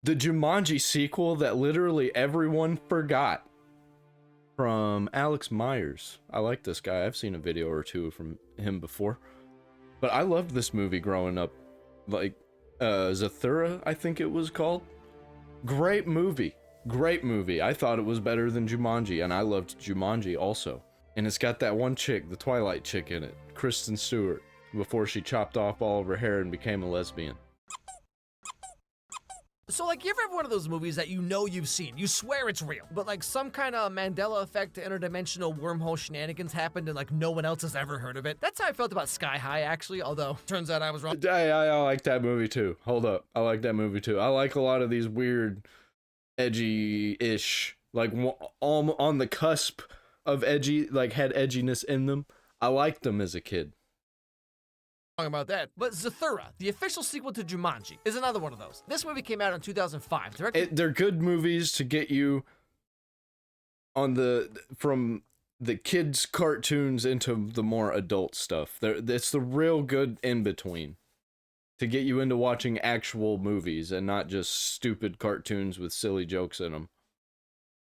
the Jumanji sequel that literally everyone forgot, from Alex Myers. I like this guy. I've seen a video or two from him before. But I loved this movie growing up. Like, Zathura, I think it was called. Great movie. Great movie. I thought it was better than Jumanji, and I loved Jumanji also. And it's got that one chick, the Twilight chick in it, Kristen Stewart, before she chopped off all of her hair and became a lesbian. So, like, you ever have one of those movies that you know you've seen, you swear it's real, but like some kind of Mandela effect interdimensional wormhole shenanigans happened and like no one else has ever heard of it? That's how I felt about Sky High, actually, although turns out I was wrong. I like that movie too. Hold up. I like that movie too. I like a lot of these weird, edgy-ish, like on the cusp of edgy, like had edginess in them. I liked them as a kid. About that, but Zathura, the official sequel to Jumanji, is another one of those. This movie came out in 2005. They're good movies to get you on from the kids' cartoons into the more adult stuff. It's the real good in between to get you into watching actual movies and not just stupid cartoons with silly jokes in them.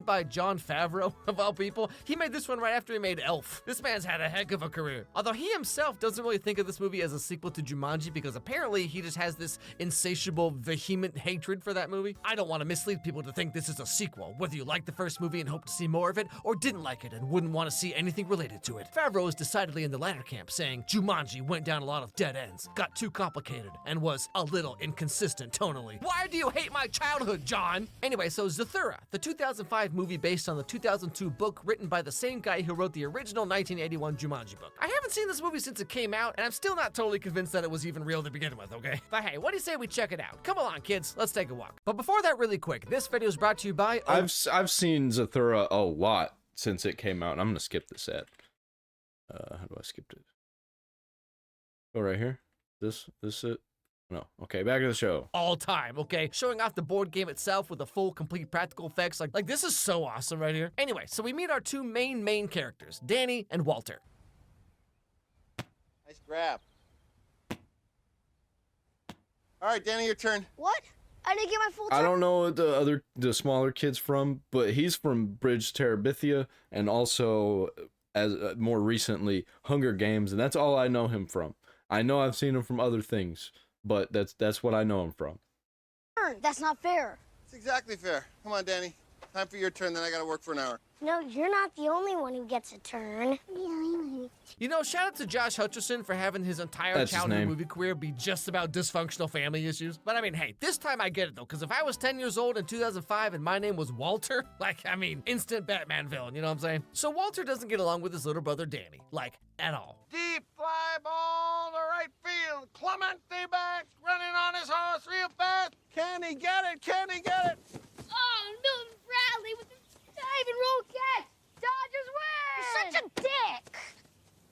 By Jon Favreau, of all people. He made this one right after he made Elf. This man's had a heck of a career. Although he himself doesn't really think of this movie as a sequel to Jumanji because apparently he just has this insatiable, vehement hatred for that movie. I don't want to mislead people to think this is a sequel, whether you liked the first movie and hope to see more of it, or didn't like it and wouldn't want to see anything related to it. Favreau is decidedly in the latter camp, saying Jumanji went down a lot of dead ends, got too complicated, and was a little inconsistent tonally. Why do you hate my childhood, John? Anyway, so Zathura, the 2005 movie based on the 2002 book written by the same guy who wrote the original 1981 Jumanji book. I haven't seen this movie since it came out, and I'm still not totally convinced that it was even real to begin with, okay? But hey, what do you say we check it out? Come along, kids, let's take a walk. But before that, really quick, this video is brought to you by... I've seen Zathura a lot since it came out, and I'm gonna skip this ad. How do I skip it? Go right here. This it? No. Okay, back to the show. All time, okay? Showing off the board game itself with the full, complete practical effects. Like this is so awesome right here. Anyway, so we meet our two main characters, Danny and Walter. Nice grab. All right, Danny, your turn. What? I didn't get my full time. I don't know the smaller kid's from, but he's from Bridge Terabithia and also, as more recently, Hunger Games, and that's all I know him from. I know I've seen him from other things, but that's what I know him from. That's not fair. It's exactly fair. Come on, Danny. Time for your turn, then I gotta work for an hour. No, you're not the only one who gets a turn. You know, shout out to Josh Hutcherson for having his entire childhood movie career be just about dysfunctional family issues. But I mean, hey, this time I get it though, because if I was 10 years old in 2005 and my name was Walter, like, I mean, instant Batman villain, you know what I'm saying? So Walter doesn't get along with his little brother Danny, like, at all. Deep fly ball to right field. Clemente back, running on his horse real fast. Can he get it? Can he get it? Oh, Milton Bradley with the dive and roll catch. Dodgers win! You're such a dick.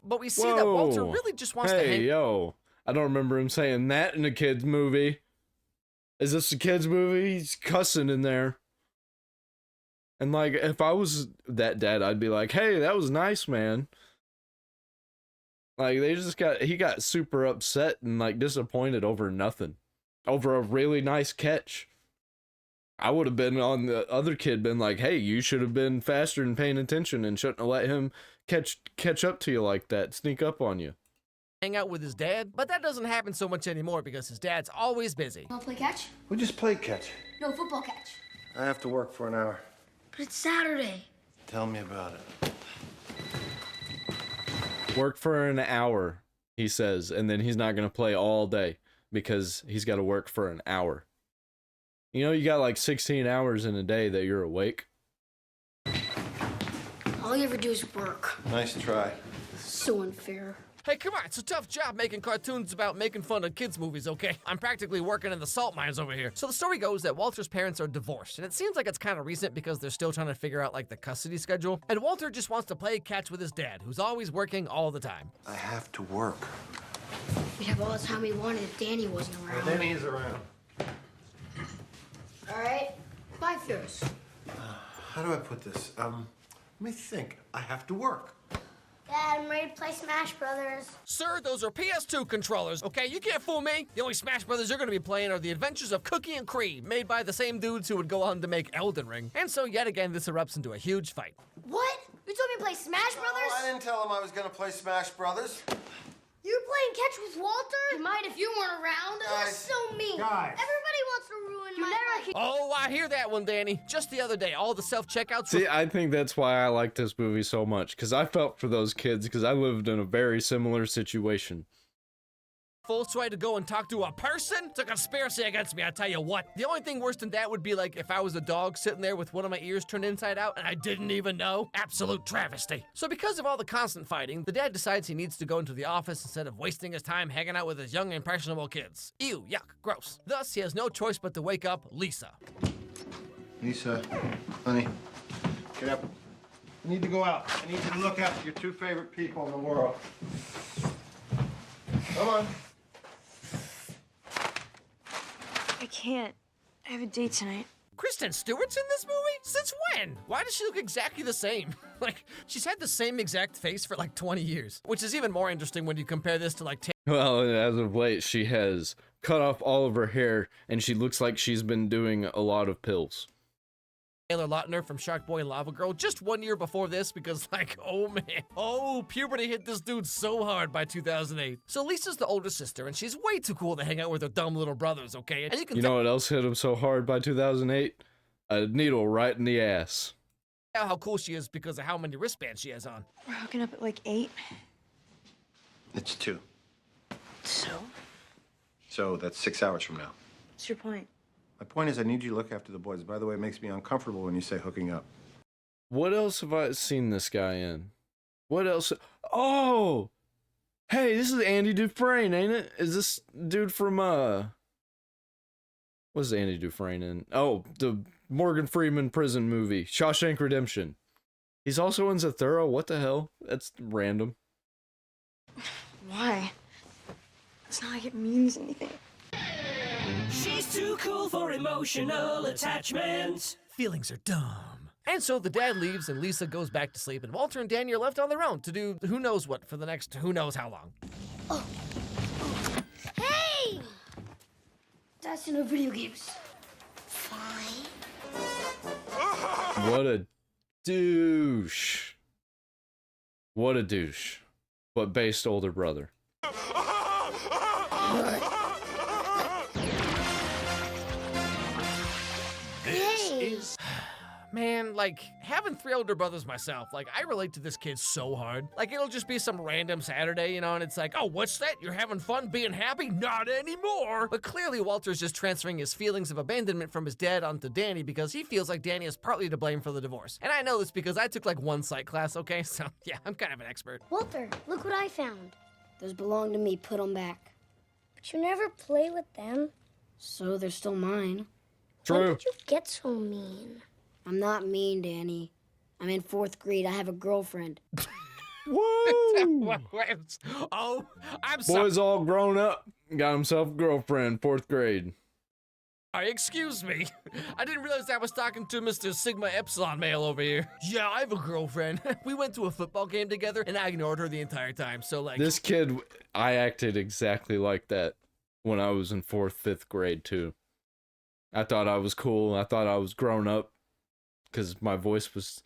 But we see that Walter really just wants to hang. Hey, yo. I don't remember him saying that in a kid's movie. Is this a kid's movie? He's cussing in there. And like, if I was that dad, I'd be like, hey, that was nice, man. Like, he got super upset and like disappointed over nothing. Over a really nice catch. I would have been on the other kid, been like, hey, you should have been faster and paying attention and shouldn't have let him catch up to you like that, sneak up on you. Hang out with his dad, but that doesn't happen so much anymore because his dad's always busy. Wanna play catch? We just played catch. No, football catch. I have to work for an hour. But it's Saturday. Tell me about it. Work for an hour, he says, and then he's not going to play all day because he's got to work for an hour. You know, you got like 16 hours in a day that you're awake. All you ever do is work. Nice try. So unfair. Hey, come on, it's a tough job making cartoons about making fun of kids' movies, okay? I'm practically working in the salt mines over here. So the story goes that Walter's parents are divorced, and it seems like it's kind of recent because they're still trying to figure out, like, the custody schedule. And Walter just wants to play catch with his dad, who's always working all the time. I have to work. We'd have all the time we wanted if Danny wasn't around. Danny is around. All right, 5 first. How do I put this? Let me think. I have to work. Dad, Dad, I'm ready to play Smash Brothers. Sir, those are PS2 controllers, okay? You can't fool me. The only Smash Brothers you're gonna be playing are The Adventures of Cookie and Cream, made by the same dudes who would go on to make Elden Ring. And so yet again, this erupts into a huge fight. What? You told me to play Smash Brothers? I didn't tell him I was gonna play Smash Brothers. You were playing catch with Walter? You might if you weren't around. That's so mean. Guys. Everybody wants to ruin my life. Oh, I hear that one, Danny. Just the other day, all the self-checkouts See, I think that's why I like this movie so much, because I felt for those kids, because I lived in a very similar situation. full, so I had to go and talk to a person? It's a conspiracy against me, I tell you what. The only thing worse than that would be like if I was a dog sitting there with one of my ears turned inside out and I didn't even know. Absolute travesty. So because of all the constant fighting, the dad decides he needs to go into the office instead of wasting his time hanging out with his young, impressionable kids. Ew, yuck, gross. Thus, he has no choice but to wake up Lisa. Lisa, honey, get up. You need to go out. I need you to look after your two favorite people in the world. Come on. I can't. I have a date tonight. Kristen Stewart's in this movie? Since when? Why does she look exactly the same? Like, she's had the same exact face for like 20 years, which is even more interesting when you compare this to like Well, as of late, she has cut off all of her hair, and she looks like she's been doing a lot of pills. Taylor Lautner from Shark Boy and Lava Girl just 1 year before this because, like, oh man. Oh, puberty hit this dude so hard by 2008. So Lisa's the older sister, and she's way too cool to hang out with her dumb little brothers, okay? And you can You know what else hit him so hard by 2008? A needle right in the ass. tell how cool she is because of how many wristbands she has on. We're hooking up at like 8. It's 2. So, that's 6 hours from now. what's your point? My point is I need you to look after the boys. By the way, it makes me uncomfortable when you say hooking up. What else have I seen this guy in? What else? Oh! Hey, this is Andy Dufresne, ain't it? Is this dude from, what's Andy Dufresne in? Oh, the Morgan Freeman prison movie, Shawshank Redemption. He's also in Zathura. What the hell? That's random. Why? It's not like it means anything. She's too cool for emotional attachment. Feelings are dumb. And so the dad leaves and Lisa goes back to sleep and Walter and Danny are left on their own to do who knows what for the next who knows how long. Hey! That's in the video games. Fine. What a douche. What a douche. But based older brother. Man, like, having 3 older brothers myself, like, I relate to this kid so hard. Like, it'll just be some random Saturday, you know, and it's like, oh, what's that? You're having fun being happy? Not anymore! But clearly, Walter's just transferring his feelings of abandonment from his dad onto Danny because he feels like Danny is partly to blame for the divorce. And I know this because I took, like, one psych class, okay? So, yeah, I'm kind of an expert. Walter, look what I found. Those belong to me. Put them back. But you never play with them. So they're still mine. True. When did you get so mean? I'm not mean, Danny. I'm in 4th grade. I have a girlfriend. Woo! Oh, I'm sorry. Boy's all grown up. Got himself a girlfriend, 4th grade. Excuse me. I didn't realize I was talking to Mr. Sigma Epsilon male over here. Yeah, I have a girlfriend. We went to a football game together, and I ignored her the entire time, so like... This kid, I acted exactly like that when I was in 4th, 5th grade, too. I thought I was cool. I thought I was grown up. Because my voice was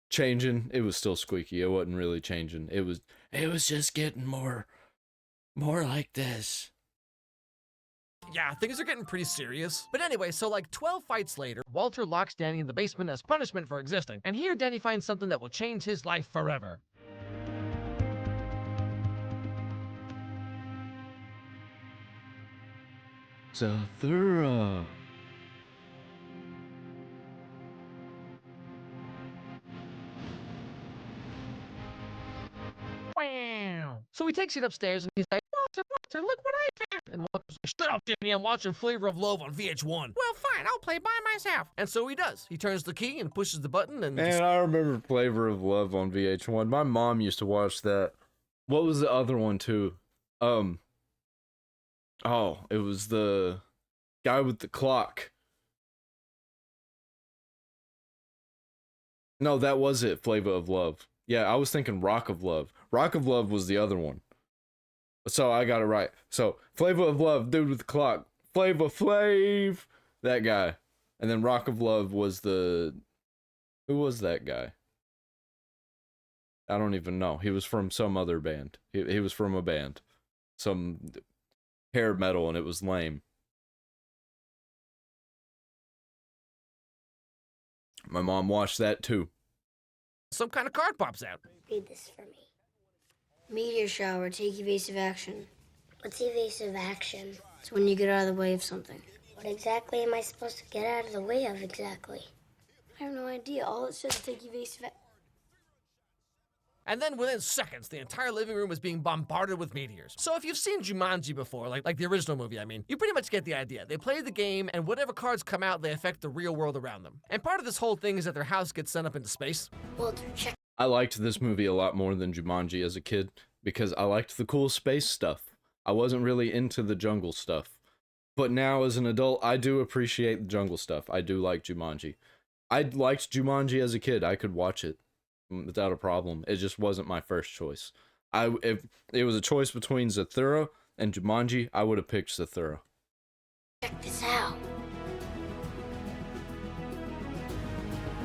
changing. It was still squeaky. It wasn't really changing. It was just getting more like this. Yeah, things are getting pretty serious. But anyway, so like 12 fights later, Walter locks Danny in the basement as punishment for existing. And here Danny finds something that will change his life forever. Zathura. Wow. So he takes it upstairs and he's like, Walter, look what I found. And Walter's like, shut up, Danny, I'm watching Flavor of Love on VH1. Well, fine, I'll play by myself. And so he does. He turns the key and pushes the button and... Man, I remember Flavor of Love on VH1. My mom used to watch that. What was the other one, too? Oh, it was the guy with the clock. No, that was it, Flavor of Love. Yeah, I was thinking Rock of Love. Rock of Love was the other one. So I got it right. So Flavor of Love, dude with the clock. Flavor Flav, that guy. And then Rock of Love was the... Who was that guy? I don't even know. He was from some other band. He was from a band. Some hair metal, and it was lame. My mom watched that too. Some kind of card pops out. Read this for me. Meteor shower, take evasive action. What's evasive action? It's when you get out of the way of something. What exactly am I supposed to get out of the way of exactly? I have no idea. All it says is take evasive action. And then within seconds, the entire living room is being bombarded with meteors. So if you've seen Jumanji before, like the original movie, I mean, you pretty much get the idea. They play the game, and whatever cards come out, they affect the real world around them. And part of this whole thing is that their house gets sent up into space. Walter, check. I liked this movie a lot more than Jumanji as a kid because I liked the cool space stuff. I wasn't really into the jungle stuff. But now as an adult, I do appreciate the jungle stuff. I do like Jumanji. I liked Jumanji as a kid. I could watch it without a problem. It just wasn't my first choice. If it was a choice between Zathura and Jumanji, I would have picked Zathura. Check this out.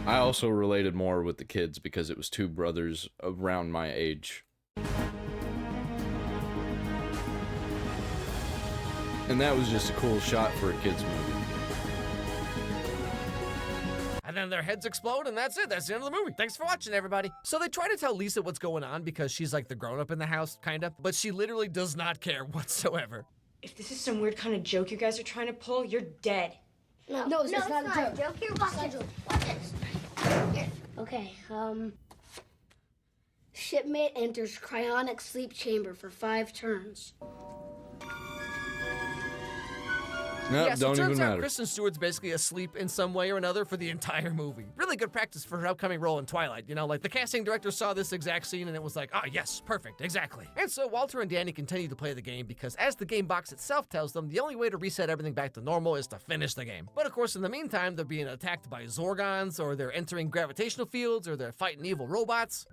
I also related more with the kids because it was two brothers around my age. And that was just a cool shot for a kid's movie. And then their heads explode, and that's it. That's the end of the movie. Thanks for watching, everybody. So they try to tell Lisa what's going on because she's like the grown-up in the house, kind of. But she literally does not care whatsoever. If this is some weird kind of joke you guys are trying to pull, you're dead. No, it's not a joke. Here, watch this. Watch this. Here. Okay, shipmate enters cryonic sleep chamber for 5 turns. Nope, Yeah, so it don't turns even out matter. Kristen Stewart's basically asleep in some way or another for the entire movie. Really good practice for her upcoming role in Twilight. You know, like the casting director saw this exact scene and it was like, ah, yes, perfect, exactly. And so Walter and Danny continue to play the game because as the game box itself tells them, the only way to reset everything back to normal is to finish the game. But of course, in the meantime, they're being attacked by Zorgons, or they're entering gravitational fields, or they're fighting evil robots.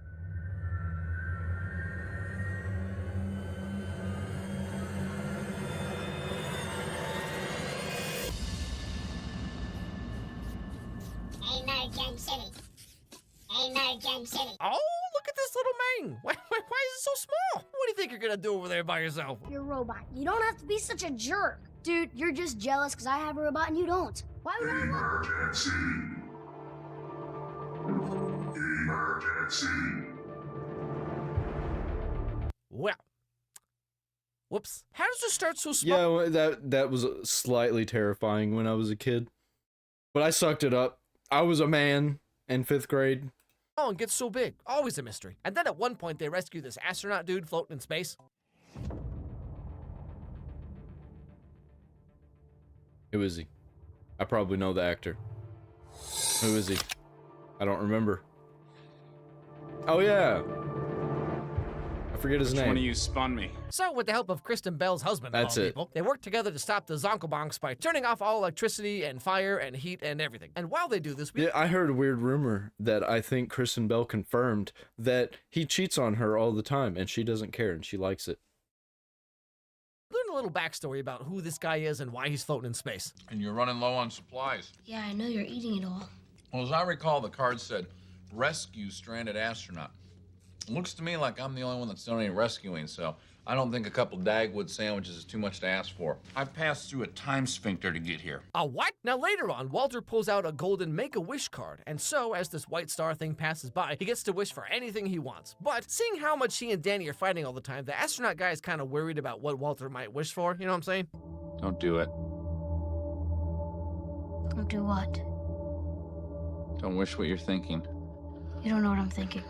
Oh, look at this little Ming. Why is it so small? What do you think you're gonna do over there by yourself? You're a robot. You don't have to be such a jerk. Dude, you're just jealous because I have a robot and you don't. Why would I want... Well. Whoops. How does it start so small? Yeah, well, that was slightly terrifying when I was a kid. But I sucked it up. I was a man in 5th grade. Oh, and gets so big. Always a mystery. And then at one point, they rescue this astronaut dude floating in space. Who is he? I probably know the actor. Who is he? I don't remember. Oh, yeah. I forget his name. One of you spun me. So, with the help of Kristen Bell's husband, of That's all it. people, they work together to stop the Zonkelbonks by turning off all electricity and fire and heat and everything. And while they do this, we Yeah, I heard a weird rumor that I think Kristen Bell confirmed that he cheats on her all the time and she doesn't care and she likes it. learn a little backstory about who this guy is and why he's floating in space. And you're running low on supplies. Yeah, I know you're eating it all. Well, as I recall, the card said, rescue stranded astronaut. It looks to me like I'm the only one that's done any rescuing, so I don't think a couple Dagwood sandwiches is too much to ask for. I passed through a time sphincter to get here. A what? Now later on, Walter pulls out a golden Make-A-Wish card, and so as this white star thing passes by, he gets to wish for anything he wants. But seeing how much he and Danny are fighting all the time, the astronaut guy is kind of worried about what Walter might wish for, you know what I'm saying? Don't do it. Don't do what? Don't wish what you're thinking. You don't know what I'm thinking.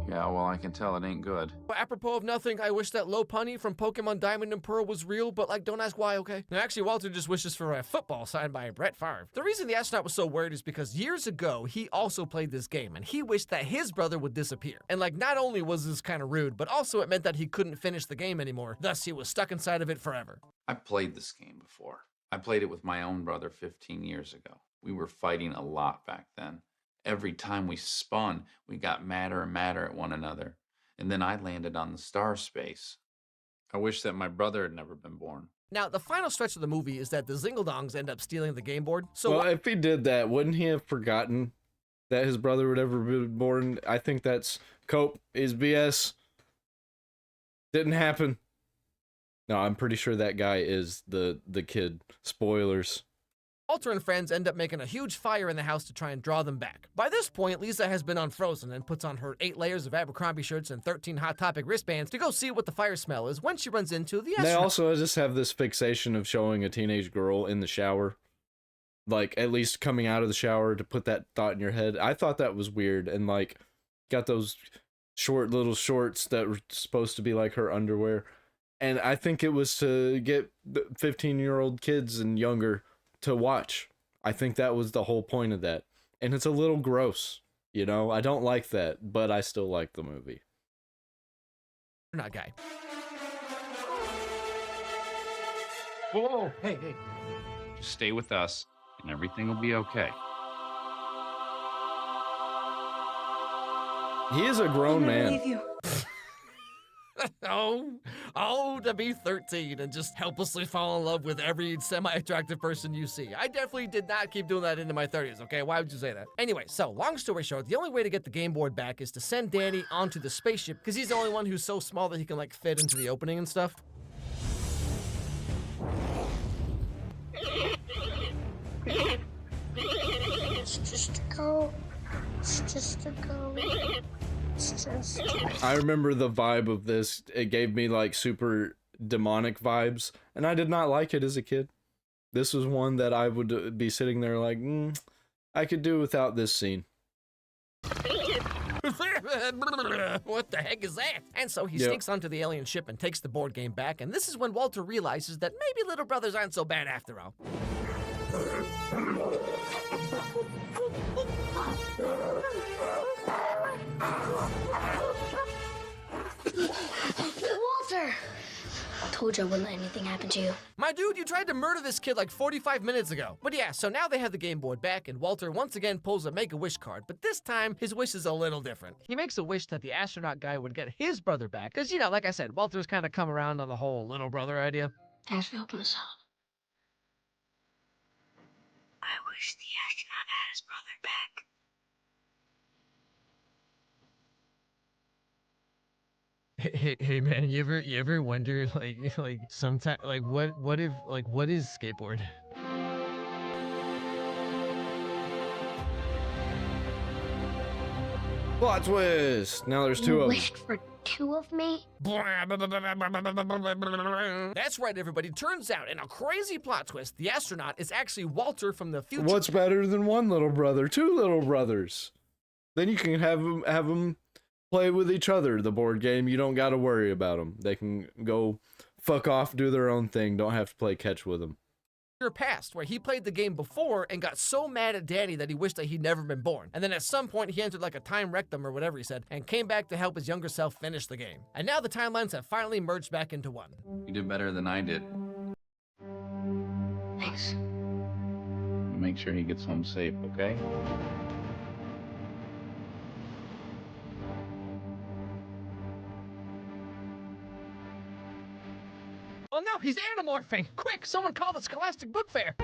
Yeah, well, I can tell it ain't good. But apropos of nothing, I wish that Lopunny from Pokemon Diamond and Pearl was real, but like, don't ask why, okay? Now, actually, Walter just wishes for a football signed by Brett Favre. The reason the astronaut was so worried is because years ago, he also played this game, and he wished that his brother would disappear. And like, not only was this kind of rude, but also it meant that he couldn't finish the game anymore. Thus, he was stuck inside of it forever. I played this game before. I played it with my own brother 15 years ago. We were fighting a lot back then. every time we spun, we got madder and madder at one another. And then I landed on the star space. I wish that my brother had never been born. Now, the final stretch of the movie is that the Zingledongs end up stealing the game board. So well, if he did that, wouldn't he have forgotten that his brother would ever be born? I think that's cope is BS. Didn't happen. No, I'm pretty sure that guy is the kid. Spoilers. Walter and friends end up making a huge fire in the house to try and draw them back. By this point, Lisa has been unfrozen and puts on her 8 layers of Abercrombie shirts and 13 Hot Topic wristbands to go see what the fire smell is when she runs into the astronaut. They also just have this fixation of showing a teenage girl in the shower. Like, at least coming out of the shower to put that thought in your head. I thought that was weird. And, like, got those short little shorts that were supposed to be like her underwear. And I think it was to get the 15-year-old kids and younger to watch. I think that was the whole point of that. And it's a little gross, you know? I don't like that, but I still like the movie. Not guy. Whoa, hey. Just stay with us, and everything will be okay. He is a grown man. Leave you. To be 13 and just helplessly fall in love with every semi-attractive person you see. I definitely did not keep doing that into my 30s, okay? Why would you say that? Anyway, so long story short, the only way to get the game board back is to send Danny onto the spaceship because he's the only one who's so small that he can like fit into the opening and stuff. It's just a go. It's just a go. I remember the vibe of this. It gave me like super demonic vibes, and I did not like it as a kid. This was one that I would be sitting there like, I could do without this scene. What the heck is that? And so he sneaks onto the alien ship and takes the board game back, and this is when Walter realizes that maybe little brothers aren't so bad after all. Walter! I told you I wouldn't let anything happen to you. My dude, you tried to murder this kid like 45 minutes ago. But yeah, so now they have the game board back, and Walter once again pulls a Make-A-Wish card, but this time his wish is a little different. He makes a wish that the astronaut guy would get his brother back, because, you know, like I said, Walter's kind of come around on the whole little brother idea. Thanks for helping us out. I wish the astronaut had his brother back. Hey man, you ever wonder like sometimes like what if like what is skateboard? Plot twist! Now there's 2 of them. Wished for 2 of me? That's right, everybody. Turns out, in a crazy plot twist, the astronaut is actually Walter from the future. What's better than 1 little brother? 2 little brothers. Then you can have them play with each other. The board game, you don't got to worry about them. They can go fuck off, do their own thing. Don't have to play catch with them. Past, where he played the game before and got so mad at Danny that he wished that he'd never been born. And then at some point he entered like a time rectum or whatever he said and came back to help his younger self finish the game. And now the timelines have finally merged back into one. You did better than I did. Thanks. Make sure he gets home safe, okay? Oh no, he's anamorphing! Quick, someone call the Scholastic Book Fair!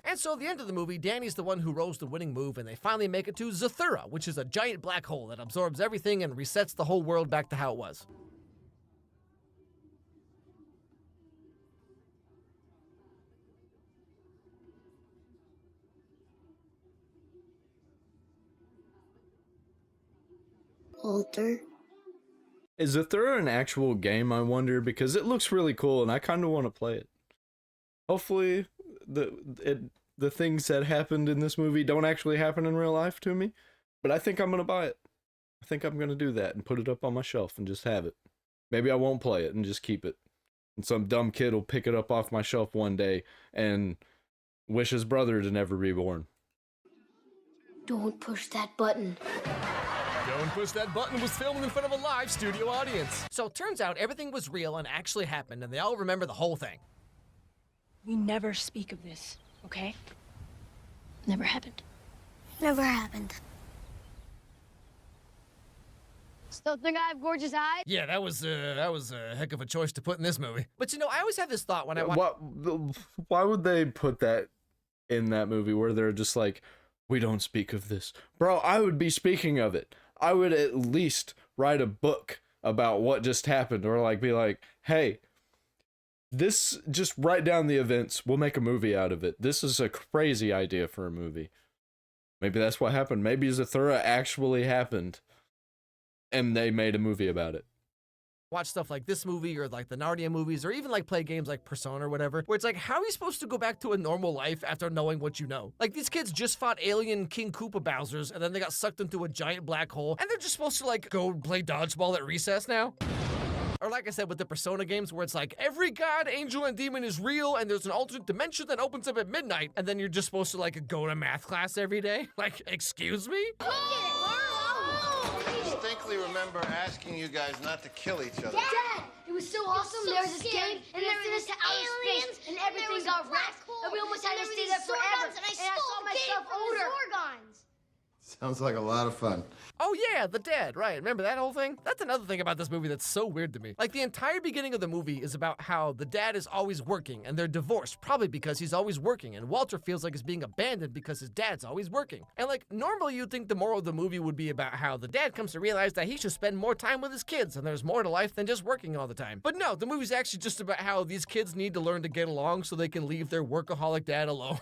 And so at the end of the movie, Danny's the one who rolls the winning move, and they finally make it to Zathura, which is a giant black hole that absorbs everything and resets the whole world back to how it was. Walter? Is Zathura an actual game, I wonder? Because it looks really cool, and I kind of want to play it. Hopefully, the things that happened in this movie don't actually happen in real life to me. But I think I'm going to buy it. I think I'm going to do that and put it up on my shelf and just have it. Maybe I won't play it and just keep it. And some dumb kid will pick it up off my shelf one day and wish his brother to never be born. Don't push that button. Don't Push That Button was filmed in front of a live studio audience. So it turns out everything was real and actually happened, and they all remember the whole thing. We never speak of this. Okay. Never happened. Never happened. Still think I have gorgeous eyes? Yeah, that was a heck of a choice to put in this movie. But you know, I always have this thought when I watch. Why would they put that in that movie where they're just like, we don't speak of this? Bro, I would be speaking of it. I would at least write a book about what just happened, or like be like, hey, this, just write down the events. We'll make a movie out of it. This is a crazy idea for a movie. Maybe that's what happened. Maybe Zathura actually happened and they made a movie about it. Watch stuff like this movie or like the Narnia movies or even like play games like Persona or whatever, where it's like, how are you supposed to go back to a normal life after knowing what you know? Like, these kids just fought alien King Koopa Bowsers and then they got sucked into a giant black hole and they're just supposed to like go play dodgeball at recess now? Or like I said with the Persona games where it's like, every god, angel, and demon is real and there's an alternate dimension that opens up at midnight and then you're just supposed to like go to math class every day? Like, excuse me? I distinctly remember asking you guys not to kill each other. Dad, it was so awesome. There was this game, and then it sent us to outer space, and everything got wrecked, and we almost had to stay there forever. And I saw myself older. Sounds like a lot of fun. Oh yeah, the dad, right. Remember that whole thing? That's another thing about this movie that's so weird to me. Like, the entire beginning of the movie is about how the dad is always working and they're divorced, probably because he's always working, and Walter feels like he's being abandoned because his dad's always working. And like, normally you'd think the moral of the movie would be about how the dad comes to realize that he should spend more time with his kids and there's more to life than just working all the time. But no, the movie's actually just about how these kids need to learn to get along so they can leave their workaholic dad alone.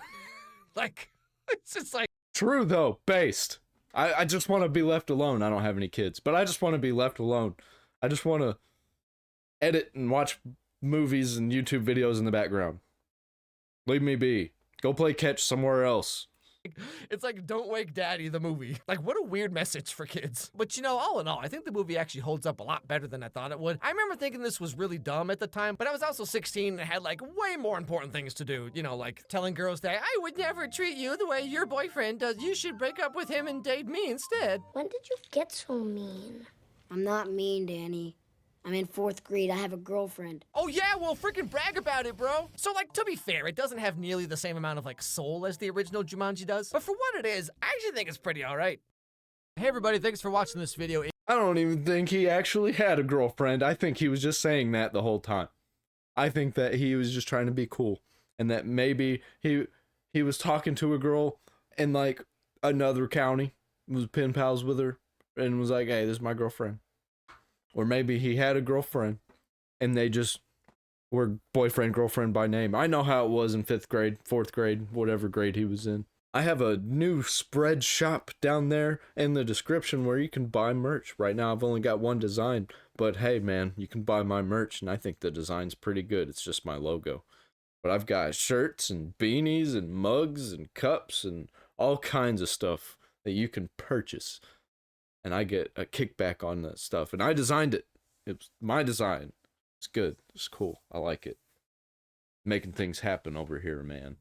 Like, it's just like... True though, based. I just want to be left alone. I don't have any kids, but I just want to be left alone. I just want to edit and watch movies and YouTube videos in the background. Leave me be. Go play catch somewhere else. It's like, don't wake daddy, the movie. Like, what a weird message for kids. But you know, all in all, I think the movie actually holds up a lot better than I thought it would. I remember thinking this was really dumb at the time, but I was also 16 and had like way more important things to do. You know, like telling girls that I would never treat you the way your boyfriend does. You should break up with him and date me instead. When did you get so mean? I'm not mean, Danny. I'm in 4th grade. I have a girlfriend. Oh yeah, well, freaking brag about it, bro. So like, to be fair, it doesn't have nearly the same amount of like soul as the original Jumanji does, but for what it is, I actually think it's pretty all right. Hey everybody, thanks for watching this video. I don't even think he actually had a girlfriend. I think he was just saying that the whole time. I think that he was just trying to be cool, and that maybe he was talking to a girl in like another county, was pen pals with her, and was like, hey, this is my girlfriend. Or maybe he had a girlfriend and they just were boyfriend, girlfriend by name. I know how it was in 5th grade, 4th grade, whatever grade he was in. I have a new spread shop down there in the description where you can buy merch. Right now I've only got one design, but hey man, you can buy my merch and I think the design's pretty good. It's just my logo. But I've got shirts and beanies and mugs and cups and all kinds of stuff that you can purchase. And I get a kickback on that stuff. And I designed it. It was my design. It's good. It's cool. I like it. Making things happen over here, man.